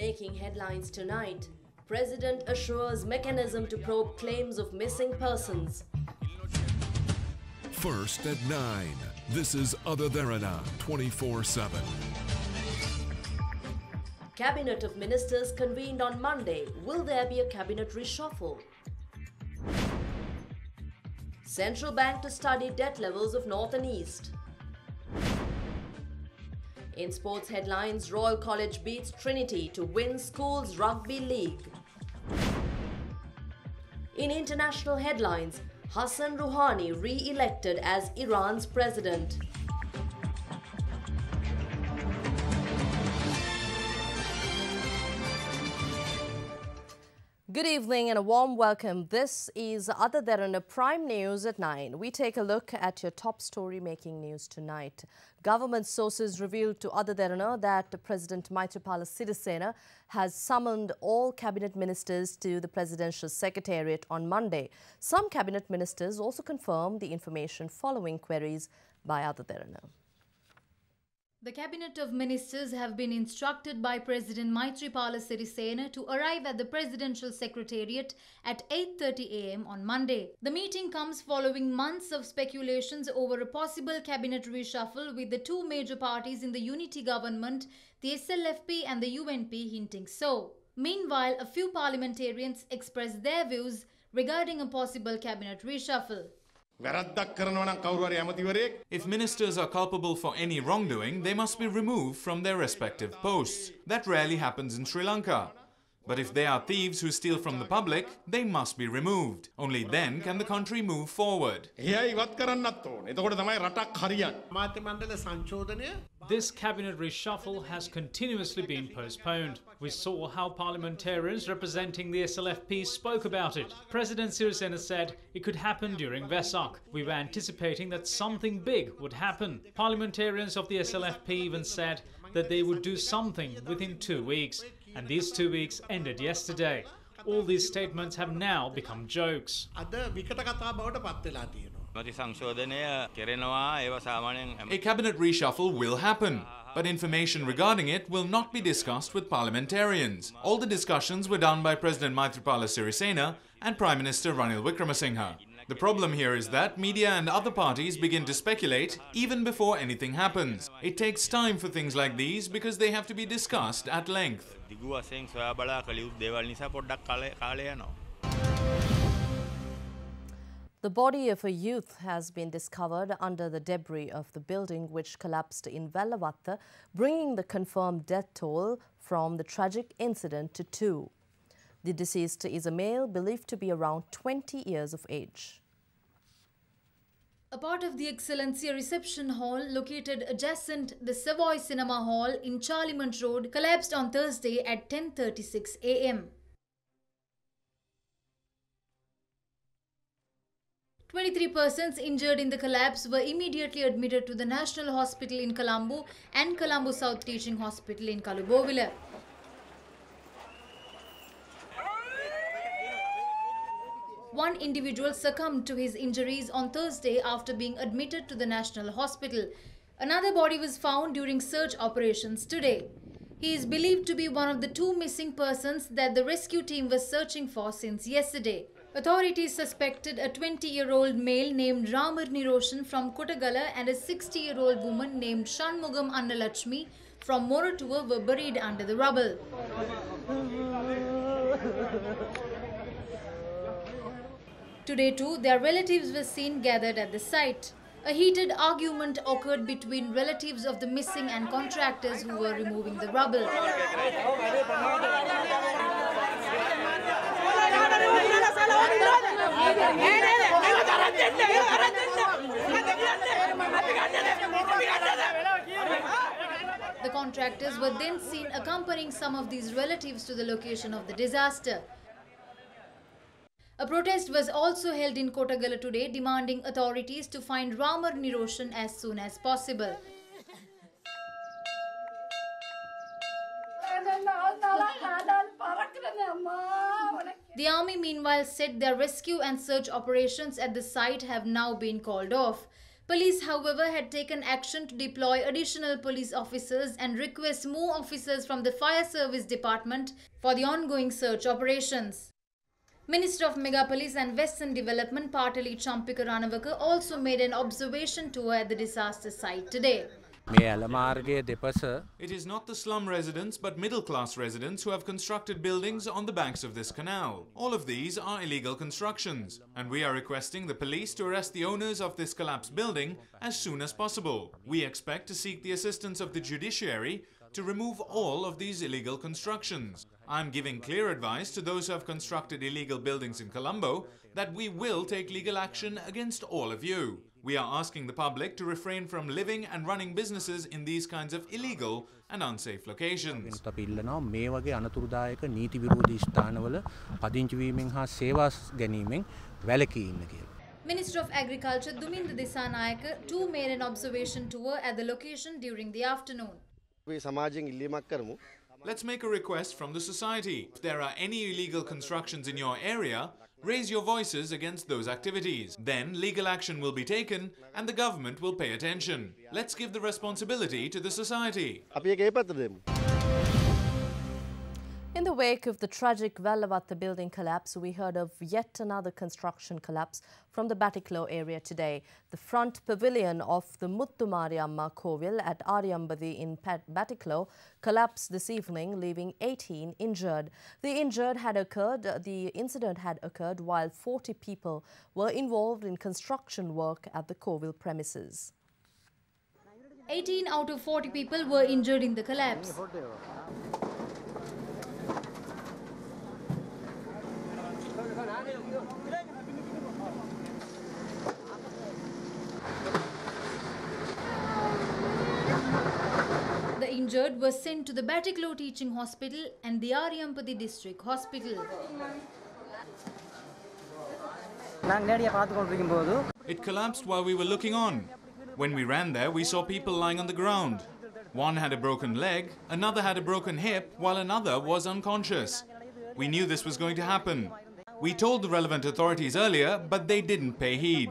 Making headlines tonight, President assures mechanism to probe claims of missing persons. First at 9, this is Derana 24/7. Cabinet of Ministers convened on Monday. Will there be a cabinet reshuffle? Central Bank to study debt levels of North and East. In sports headlines, Royal College beats Trinity to win Schools Rugby League. In international headlines, Hassan Rouhani re-elected as Iran's president. Good evening and a warm welcome. This is Derana Prime News at 9. We take a look at your top story making news tonight. Government sources revealed to Derana that President Maithripala Sirisena has summoned all cabinet ministers to the presidential secretariat on Monday. Some cabinet ministers also confirmed the information following queries by Derana. The Cabinet of Ministers have been instructed by President Maithripala Sirisena to arrive at the Presidential Secretariat at 8:30 a.m. on Monday. The meeting comes following months of speculations over a possible cabinet reshuffle, with the two major parties in the unity government, the SLFP and the UNP, hinting so. Meanwhile, a few parliamentarians expressed their views regarding a possible cabinet reshuffle. If ministers are culpable for any wrongdoing, they must be removed from their respective posts. That rarely happens in Sri Lanka. But if they are thieves who steal from the public, they must be removed. Only then can the country move forward. This cabinet reshuffle has continuously been postponed. We saw how parliamentarians representing the SLFP spoke about it. President Sirisena said it could happen during Vesak. We were anticipating that something big would happen. Parliamentarians of the SLFP even said that they would do something within 2 weeks. And these 2 weeks ended yesterday. All these statements have now become jokes. A cabinet reshuffle will happen, but information regarding it will not be discussed with parliamentarians. All the discussions were done by President Maithripala Sirisena and Prime Minister Ranil Wickremesinghe. The problem here is that media and other parties begin to speculate even before anything happens. It takes time for things like these because they have to be discussed at length. The body of a youth has been discovered under the debris of the building which collapsed in Vellavatta, bringing the confirmed death toll from the tragic incident to 2. The deceased is a male believed to be around 20 years of age. A part of the Excellencia reception hall located adjacent the Savoy Cinema Hall in Charlemont Road collapsed on Thursday at 10:36 a.m. 23 persons injured in the collapse were immediately admitted to the National Hospital in Colombo and Colombo South Teaching Hospital in Kalubowila. One individual succumbed to his injuries on Thursday after being admitted to the National Hospital. Another body was found during search operations today. He is believed to be one of the 2 missing persons that the rescue team was searching for since yesterday. Authorities suspected a 20-year-old male named Ramar Niroshan from Kottagala and a 60-year-old woman named Shanmugam Annalakshmi from Moratuva were buried under the rubble. Today too, their relatives were seen gathered at the site. A heated argument occurred between relatives of the missing and contractors who were removing the rubble. The contractors were then seen accompanying some of these relatives to the location of the disaster. A protest was also held in Kottagala today, demanding authorities to find Ramar Niroshan as soon as possible. The army meanwhile said their rescue and search operations at the site have now been called off. Police, however, had taken action to deploy additional police officers and request more officers from the Fire Service Department for the ongoing search operations. Minister of Megapolis and Western Development Partali Champika Ranawaka also made an observation tour at the disaster site today. It is not the slum residents but middle-class residents who have constructed buildings on the banks of this canal. All of these are illegal constructions, and we are requesting the police to arrest the owners of this collapsed building as soon as possible. We expect to seek the assistance of the judiciary to remove all of these illegal constructions. I am giving clear advice to those who have constructed illegal buildings in Colombo that we will take legal action against all of you. We are asking the public to refrain from living and running businesses in these kinds of illegal and unsafe locations. Minister of Agriculture Duminda Disanayake too made an observation tour at the location during the afternoon. Let's make a request from the society. If there are any illegal constructions in your area, raise your voices against those activities. Then legal action will be taken and the government will pay attention. Let's give the responsibility to the society. In the wake of the tragic Vellavatta building collapse, we heard of yet another construction collapse from the Batiklo area today. The front pavilion of the Muttumariamma Kovil at Aryambadi in Batiklo collapsed this evening, leaving 18 injured. The incident had occurred while 40 people were involved in construction work at the Kovil premises. 18 out of 40 people were injured in the collapse. The injured were sent to the Batiklo Teaching Hospital and the Aryampadi District Hospital. It collapsed while we were looking on. When we ran there, we saw people lying on the ground. One had a broken leg, another had a broken hip, while another was unconscious. We knew this was going to happen. We told the relevant authorities earlier, but they didn't pay heed.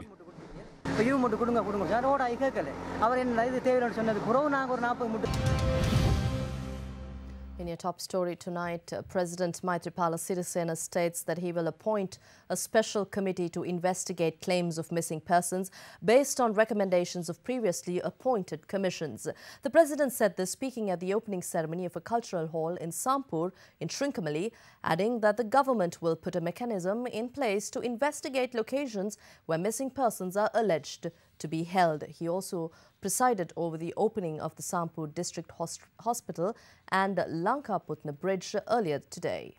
In your top story tonight, President Maithripala Sirisena states that he will appoint a special committee to investigate claims of missing persons based on recommendations of previously appointed commissions. The President said this speaking at the opening ceremony of a cultural hall in Sampur in Trincomalee, adding that the government will put a mechanism in place to investigate locations where missing persons are alleged to be held. He also presided over the opening of the Sampur District Hospital and Lankaputna Bridge earlier today.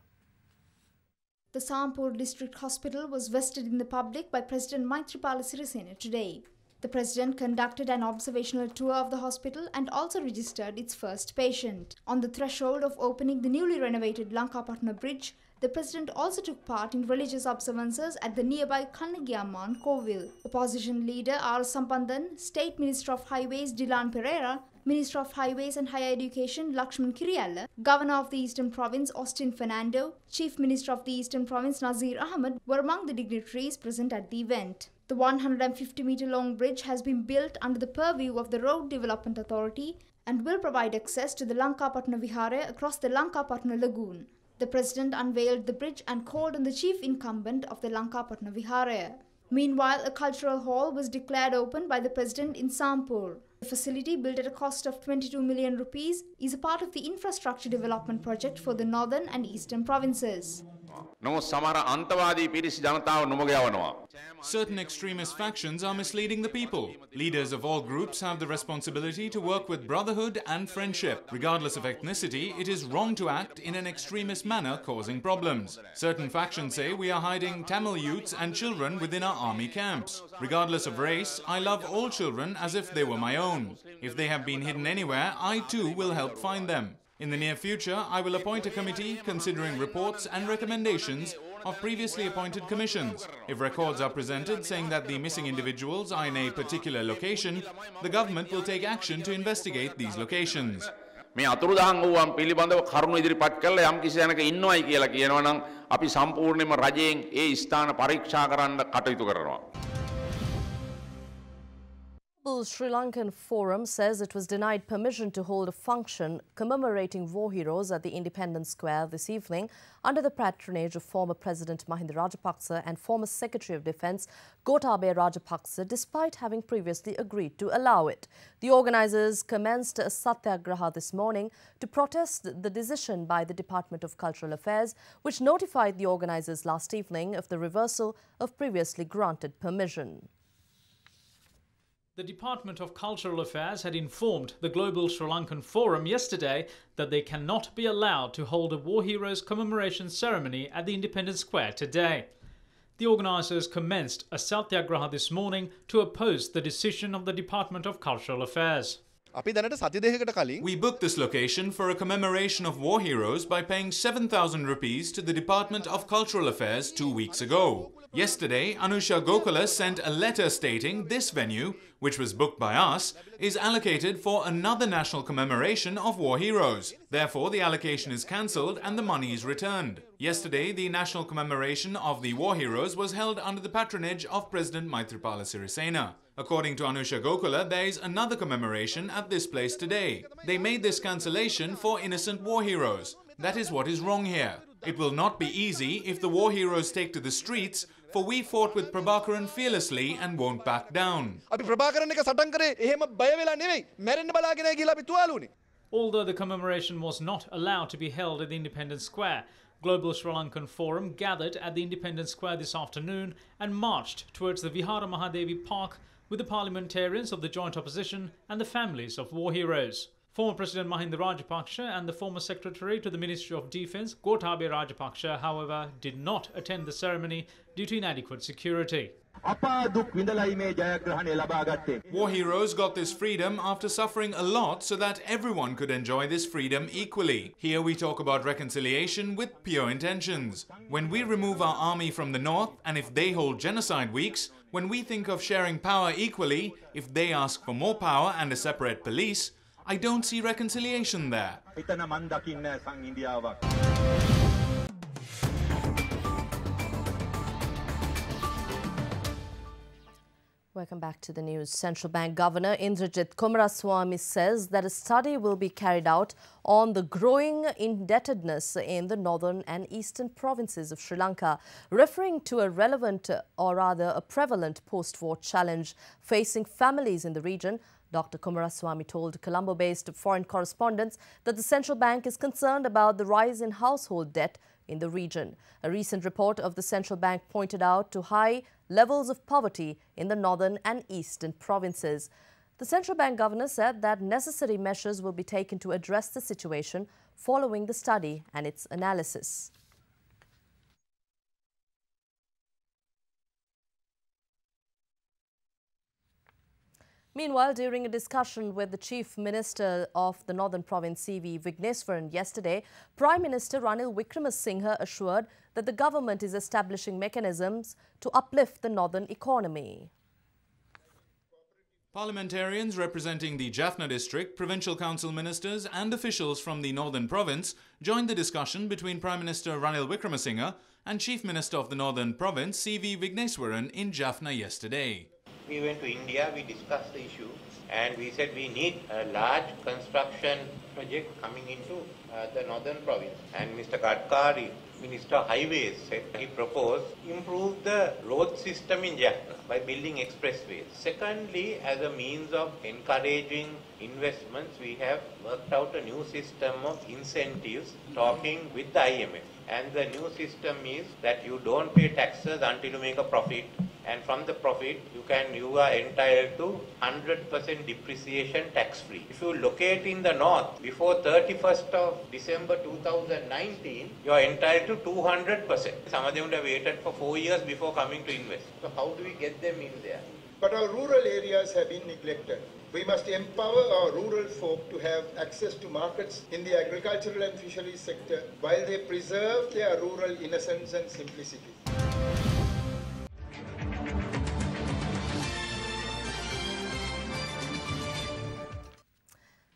The Sampur District Hospital was vested in the public by President Maithripala Sirisena today. The President conducted an observational tour of the hospital and also registered its first patient. On the threshold of opening the newly renovated Lankaputna Bridge, the President also took part in religious observances at the nearby Kannagiyamman Kovil. Opposition leader R. Sampandan, State Minister of Highways Dilan Pereira, Minister of Highways and Higher Education Lakshman Kiriyalla, Governor of the Eastern Province Austin Fernando, Chief Minister of the Eastern Province Nazir Ahmed were among the dignitaries present at the event. The 150-meter-long bridge has been built under the purview of the Road Development Authority and will provide access to the Lankaputna Vihara across the Lankaputna Lagoon. The President unveiled the bridge and called on the chief incumbent of the Lankaputna Vihara. Meanwhile, a cultural hall was declared open by the President in Sampur. The facility, built at a cost of 22 million rupees, is a part of the infrastructure development project for the northern and eastern provinces. Certain extremist factions are misleading the people. Leaders of all groups have the responsibility to work with brotherhood and friendship. Regardless of ethnicity, it is wrong to act in an extremist manner causing problems. Certain factions say we are hiding Tamil youths and children within our army camps. Regardless of race, I love all children as if they were my own. If they have been hidden anywhere, I too will help find them. In the near future, I will appoint a committee considering reports and recommendations of previously appointed commissions. If records are presented saying that the missing individuals are in a particular location, the government will take action to investigate these locations. මේ අතුරුදහන් වූවන් පිළිබඳව කරුණු ඉදිරිපත් කළා යම් කිසි දැනක ඉන්නවයි කියලා කියනවා නම් අපි සම්පූර්ණයෙන්ම රජයෙන් ඒ ස්ථාන පරීක්ෂා කරන්න කටයුතු කරනවා. The Sri Lankan Forum says it was denied permission to hold a function commemorating war heroes at the Independence Square this evening under the patronage of former President Mahinda Rajapaksa and former Secretary of Defence Gotabaya Rajapaksa, despite having previously agreed to allow it. The organisers commenced a satyagraha this morning to protest the decision by the Department of Cultural Affairs, which notified the organisers last evening of the reversal of previously granted permission. The Department of Cultural Affairs had informed the Global Sri Lankan Forum yesterday that they cannot be allowed to hold a War Heroes commemoration ceremony at the Independence Square today. The organisers commenced a satyagraha this morning to oppose the decision of the Department of Cultural Affairs. We booked this location for a commemoration of war heroes by paying 7,000 rupees to the Department of Cultural Affairs 2 weeks ago. Yesterday, Anusha Gokula sent a letter stating this venue, which was booked by us, is allocated for another national commemoration of war heroes. Therefore, the allocation is cancelled and the money is returned. Yesterday, the national commemoration of the war heroes was held under the patronage of President Maithripala Sirisena. According to Anusha Gokula, there is another commemoration at this place today. They made this cancellation for innocent war heroes. That is what is wrong here. It will not be easy if the war heroes take to the streets, for we fought with Prabhakaran fearlessly and won't back down. Although the commemoration was not allowed to be held at the Independence Square, Global Sri Lankan Forum gathered at the Independence Square this afternoon and marched towards the Vihara Mahadevi Park with the parliamentarians of the joint opposition and the families of war heroes. Former President Mahinda Rajapaksa and the former Secretary to the Ministry of Defence, Gotabaya Rajapaksa, however, did not attend the ceremony due to inadequate security. War heroes got this freedom after suffering a lot so that everyone could enjoy this freedom equally. Here we talk about reconciliation with pure intentions. When we remove our army from the north and if they hold genocide weeks, when we think of sharing power equally, if they ask for more power and a separate police, I don't see reconciliation there. Welcome back to the news. Central Bank Governor Indrajit Kumaraswamy says that a study will be carried out on the growing indebtedness in the northern and eastern provinces of Sri Lanka, referring to a relevant or rather a prevalent post-war challenge facing families in the region. Dr. Kumaraswamy told Colombo-based foreign correspondents that the central bank is concerned about the rise in household debt in the region. A recent report of the central bank pointed out to high levels of poverty in the northern and eastern provinces. The central bank governor said that necessary measures will be taken to address the situation following the study and its analysis. Meanwhile, during a discussion with the Chief Minister of the Northern Province, C.V. Vigneswaran, yesterday, Prime Minister Ranil Wickremesinghe assured that the government is establishing mechanisms to uplift the northern economy. Parliamentarians representing the Jaffna district, provincial council ministers and officials from the Northern Province joined the discussion between Prime Minister Ranil Wickremesinghe and Chief Minister of the Northern Province, C.V. Vigneswaran, in Jaffna yesterday. We went to India, we discussed the issue, and we said we need a large construction project coming into the northern province. And Mr. Gadkari, Minister of Highways, said he proposed improve the road system in Jaffna by building expressways. Secondly, as a means of encouraging investments, we have worked out a new system of incentives talking with the IMF. And the new system is that you don't pay taxes until you make a profit. And from the profit, you are entitled to 100% depreciation tax-free. If you locate in the north before 31st of December 2019, you are entitled to 200%. Some of them would have waited for 4 years before coming to invest. So how do we get them in there? But our rural areas have been neglected. We must empower our rural folk to have access to markets in the agricultural and fisheries sector while they preserve their rural innocence and simplicity.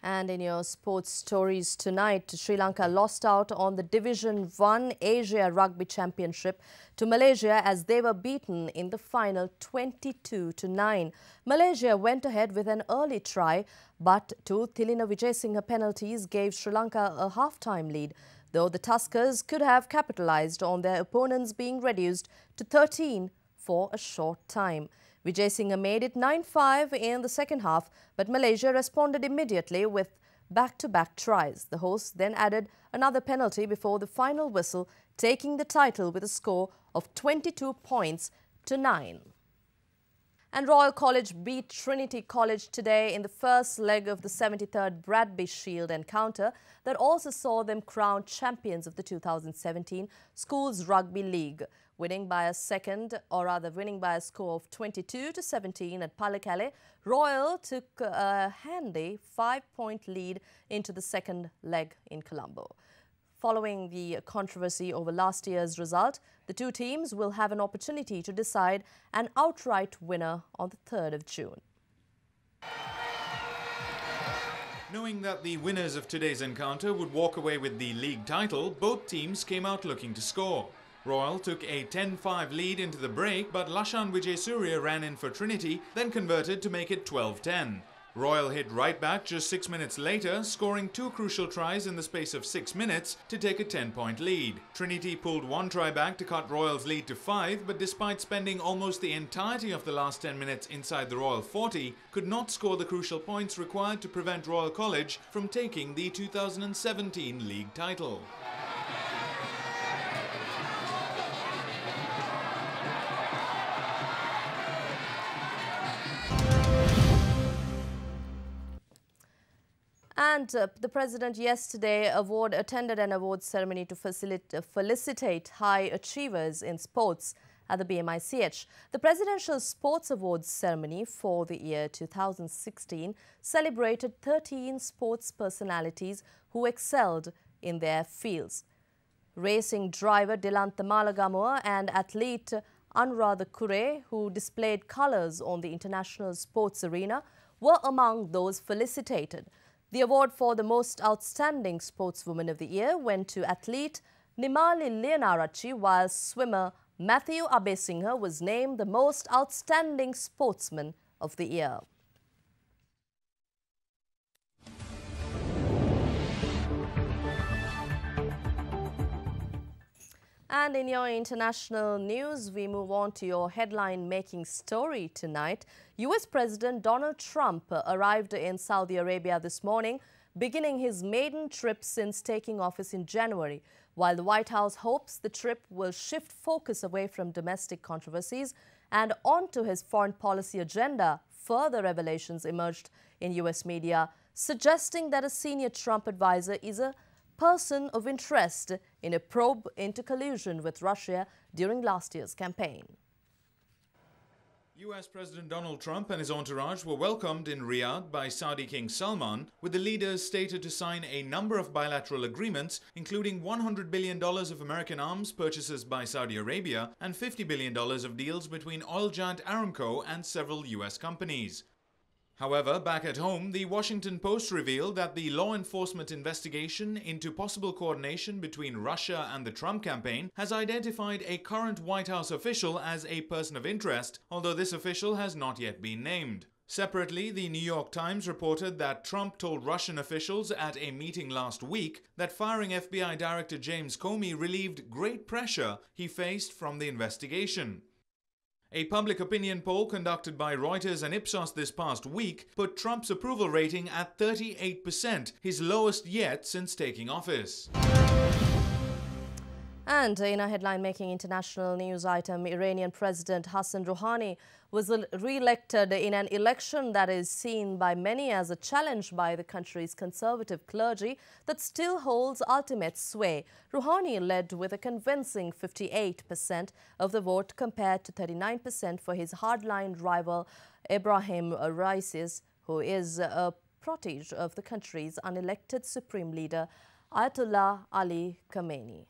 And in your sports stories tonight, Sri Lanka lost out on the Division 1 Asia Rugby Championship to Malaysia as they were beaten in the final 22-9. Malaysia went ahead with an early try, but two Thilina Vijayasinghe penalties gave Sri Lanka a half-time lead, though the Tuskers could have capitalised on their opponents being reduced to 13 for a short time. Vijayasinghe made it 9-5 in the second half, but Malaysia responded immediately with back-to-back tries. The hosts then added another penalty before the final whistle, taking the title with a score of 22 points to 9. And Royal College beat Trinity College today in the first leg of the 73rd Bradby Shield encounter that also saw them crowned champions of the 2017 Schools Rugby League, winning by a score of 22-17 at Pallekele. Royal took a handy 5-point lead into the second leg in Colombo. Following the controversy over last year's result, the two teams will have an opportunity to decide an outright winner on the 3rd of June. Knowing that the winners of today's encounter would walk away with the league title, both teams came out looking to score. Royal took a 10-5 lead into the break, but Lashan Vijayasuriya ran in for Trinity, then converted to make it 12-10. Royal hit right back just 6 minutes later, scoring two crucial tries in the space of 6 minutes to take a 10-point lead. Trinity pulled one try back to cut Royal's lead to 5, but despite spending almost the entirety of the last 10 minutes inside the Royal 40, could not score the crucial points required to prevent Royal College from taking the 2017 league title. And the President yesterday attended an awards ceremony to felicitate high achievers in sports at the BMICH. The Presidential Sports Awards ceremony for the year 2016 celebrated 13 sports personalities who excelled in their fields. Racing driver Dilantha Malagamua and athlete Anuradha Kure, who displayed colours on the international sports arena, were among those felicitated. The award for the Most Outstanding Sportswoman of the Year went to athlete Nimali Leonarachi, while swimmer Matthew Abesinghe was named the Most Outstanding Sportsman of the Year. And in your international news, we move on to your headline-making story tonight. US President Donald Trump arrived in Saudi Arabia this morning, beginning his maiden trip since taking office in January. While the White House hopes the trip will shift focus away from domestic controversies and onto his foreign policy agenda, further revelations emerged in US media, suggesting that a senior Trump advisor is a person of interest in a probe into collusion with Russia during last year's campaign. US President Donald Trump and his entourage were welcomed in Riyadh by Saudi King Salman, with the leaders stated to sign a number of bilateral agreements, including $100 billion of American arms purchases by Saudi Arabia and $50 billion of deals between oil giant Aramco and several US companies. However, back at home, the Washington Post revealed that the law enforcement investigation into possible coordination between Russia and the Trump campaign has identified a current White House official as a person of interest, although this official has not yet been named. Separately, the New York Times reported that Trump told Russian officials at a meeting last week that firing FBI Director James Comey relieved great pressure he faced from the investigation. A public opinion poll conducted by Reuters and Ipsos this past week put Trump's approval rating at 38%, his lowest yet since taking office. And in a headline-making international news item, Iranian President Hassan Rouhani was re-elected in an election that is seen by many as a challenge by the country's conservative clergy that still holds ultimate sway. Rouhani led with a convincing 58% of the vote compared to 39% for his hardline rival Ebrahim Raisi, who is a protege of the country's unelected supreme leader Ayatollah Ali Khamenei.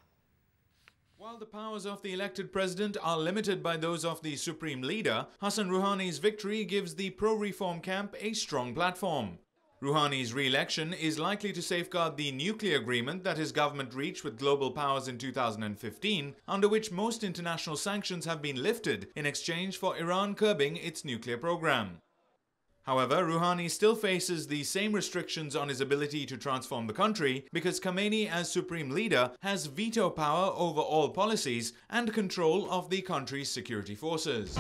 While the powers of the elected president are limited by those of the supreme leader, Hassan Rouhani's victory gives the pro-reform camp a strong platform. Rouhani's re-election is likely to safeguard the nuclear agreement that his government reached with global powers in 2015, under which most international sanctions have been lifted in exchange for Iran curbing its nuclear program. However, Rouhani still faces the same restrictions on his ability to transform the country because Khamenei, as supreme leader, has veto power over all policies and control of the country's security forces.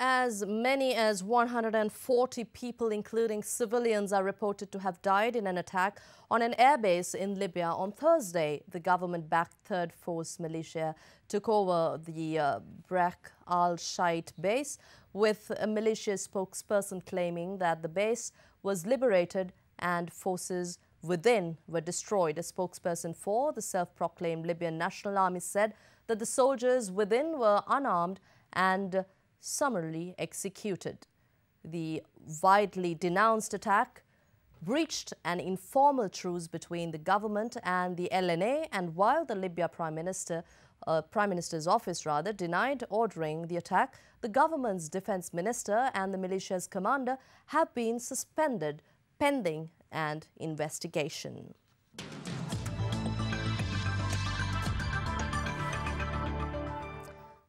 As many as 140 people, including civilians, are reported to have died in an attack on an airbase in Libya on Thursday. The government-backed Third Force militia took over the Brak al-Shait base, with a militia spokesperson claiming that the base was liberated and forces within were destroyed. A spokesperson for the self-proclaimed Libyan National Army said that the soldiers within were unarmed and summarily executed. The widely denounced attack breached an informal truce between the government and the LNA, and while the Libya Prime Minister's office denied ordering the attack, the government's defense minister and the militia's commander have been suspended pending an investigation.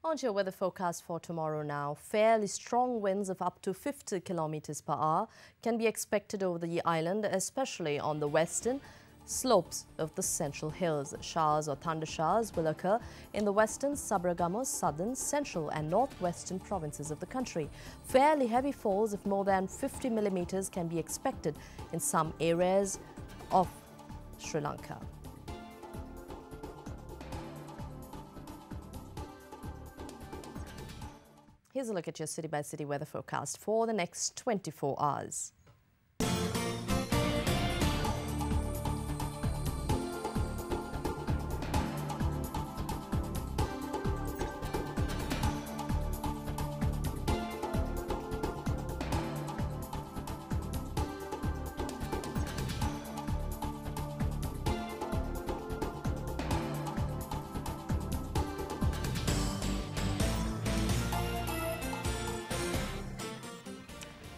On to your weather forecast for tomorrow now. Fairly strong winds of up to 50 kilometers per hour can be expected over the island, especially on the western slopes of the central hills. Showers or thunder showers will occur in the western, Sabragamos, southern, central and northwestern provinces of the country. Fairly heavy falls of more than 50 millimeters can be expected in some areas of Sri Lanka. Here's a look at your city-by-city weather forecast for the next 24 hours.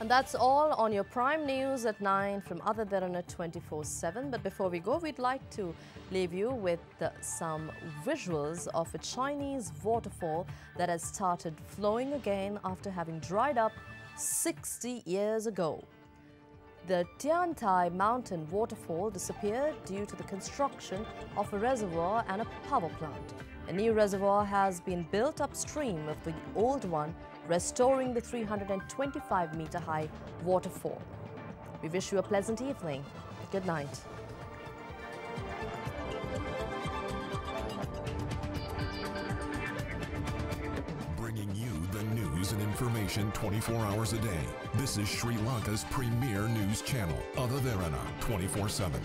And that's all on your Prime News at 9 from Other Derana 24/7. But before we go, we'd like to leave you with some visuals of a Chinese waterfall that has started flowing again after having dried up 60 years ago. The Tiantai Mountain waterfall disappeared due to the construction of a reservoir and a power plant. A new reservoir has been built upstream of the old one, restoring the 325-meter-high waterfall. We wish you a pleasant evening. Good night. Bringing you the news and information 24 hours a day. This is Sri Lanka's premier news channel, Other Derana 24/7.